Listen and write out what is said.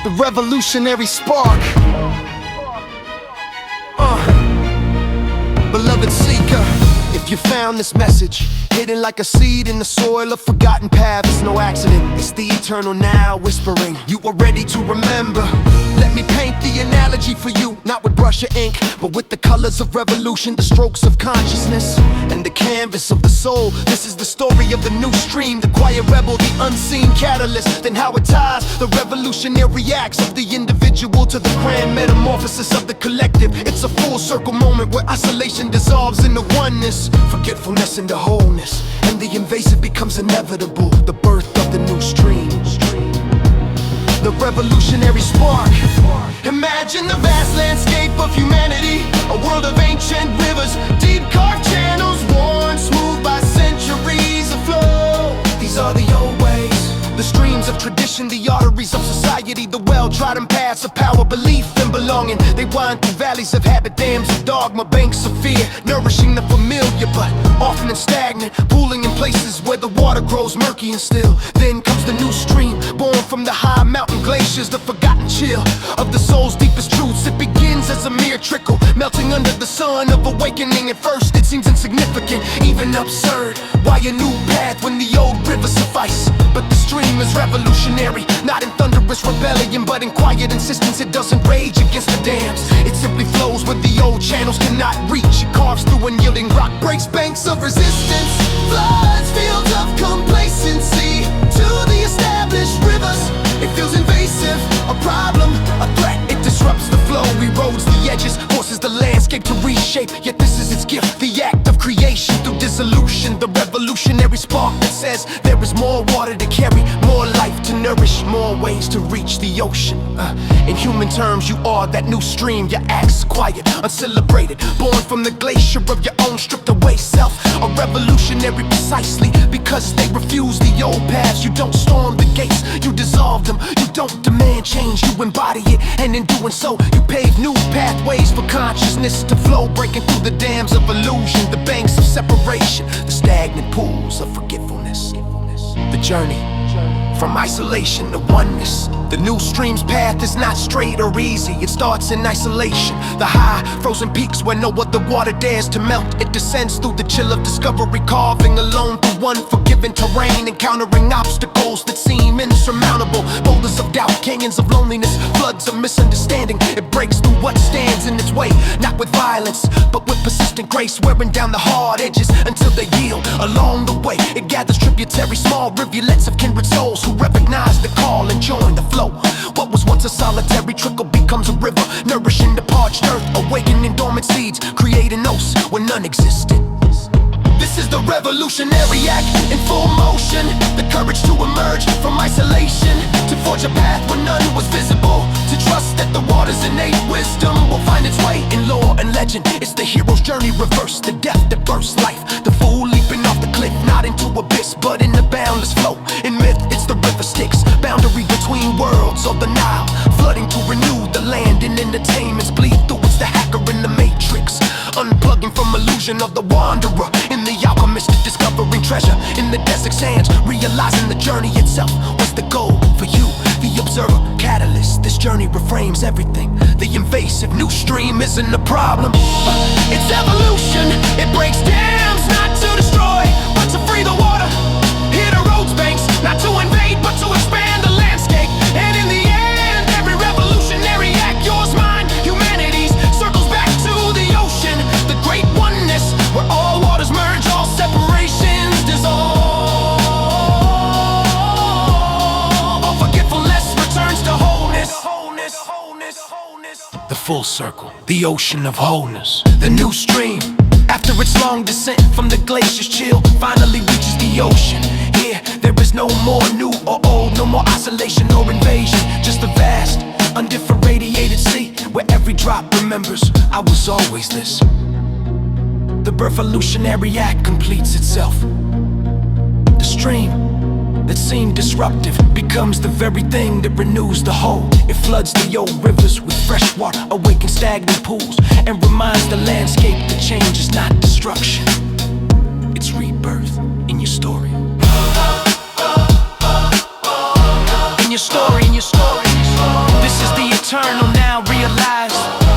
the revolutionary spark. Beloved seeker, if you found this message hidden like a seed in the soil of forgotten paths, it's no accident. It's the eternal now whispering, you are ready to remember. Let me paint the analogy for you, not with brush or ink, but with the colors of revolution, the strokes of consciousness, and the canvas of the soul. This is the story of the new stream, the quiet rebel, the unseen catalyst, and how it ties the revolutionary acts of the individual to the grand metamorphosis of the collective. It's a full circle moment where isolation dissolves into oneness, forgetfulness into wholeness, and the invasive becomes inevitable, the birth of the new stream. The revolutionary spark. Imagine the vast landscape of humanity, a world of ancient rivers, deep carved channels, worn smooth by centuries of flow. These are the old ways, the streams of tradition, the arteries of society, the well-trodden paths of power, belief, and belonging. They wind through valleys of habit, dams of dogma, banks of fear, nourishing the familiar, but often stagnant, pooling in places where the water grows murky and still. Then comes the new stream, born from the high mountain glaciers, the forgotten chill of the soul's deepest truths. It begins as a mere trickle, melting under the sun of awakening. At first it seems insignificant, even absurd. Why a new path when the old rivers suffice? But the stream is revolutionary, not in thunderous rebellion, but in quiet insistence. It doesn't rage against the dams, it simply flows where the old channels cannot reach. It carves through unyielding rock, breaks banks of resistance, floods fields of complacency to the established rivers. It feels invasive, a problem, a threat. It disrupts the flow, erodes the edges, forces the landscape to reshape. Yet this is its gift, the act of creation through dissolution, the revolutionary spark that says there is more water to carry, more life to nourish, more ways to reach the ocean. In human terms, you are that new stream. Your acts quiet, uncelebrated, born from the glacier of your own stripped away self. A revolutionary precisely because they refuse the old paths. You don't storm the gates, you dissolve them. You don't demand change, you embody it, and in doing so you pave new pathways for consciousness to flow, breaking through the dams of illusion, the banks of separation, the stagnant pools of forgetfulness. The journey from isolation to oneness. The new stream's path is not straight or easy. It starts in isolation, the high frozen peaks where no other water dares to melt. It descends through the chill of discovery, carving alone through unforgiving terrain, encountering obstacles that seem insurmountable, boulders of doubt, canyons of loneliness, floods of misunderstanding. It breaks through what stands in its way, not with violence, but with persistent grace, wearing down the hard edges until they yield. Along the way, it gathers tributaries, small rivulets of kindred souls who recognize the call and join the flow. What was once a solitary trickle becomes a river, nourishing the parched earth, awakening dormant seeds, creating oaths where none existed. This is the revolutionary act in full motion, the courage to emerge from isolation, to forge a path where none was visible, to trust that the water's innate wisdom will find its way in lore and legend. It's the hero's journey reversed, the death that bursts life, the fool leaping off the cliff, not into abyss, but in the boundless flow. In myth, it's the river Styx, boundary between worlds, or the Nile, flooding to renew the land, and entertainments bleed through. It's the hacker in the matrix, unplugging from illusion of the wanderer, in the alchemist discovering treasure in the desert sands, realizing the journey itself was the goal for you, the observer, catalyst. This journey reframes everything. The invasive new stream isn't a problem, it's evolution. It breaks dams not to destroy, but to free the water. It erodes banks not to invade, but to expand the landscape. And in the end, every revolutionary act, yours, mine, humanity's, circles back to the ocean, the great oneness where all waters merge, all separations dissolve, all forgetfulness returns to wholeness. The full circle, the ocean of wholeness. The new stream, after its long descent from the glacier's chill, finally reaches the ocean. Here, there is no more new or old, no more isolation or invasion, just a vast, undifferentiated sea, where every drop remembers I was always this. The revolutionary act completes itself. The stream that seemed disruptive becomes the very thing that renews the whole. It floods the old rivers with fresh water, awakens stagnant pools, and reminds the landscape that change is not destruction, it's rebirth. In your story, in your story, eternal now, realize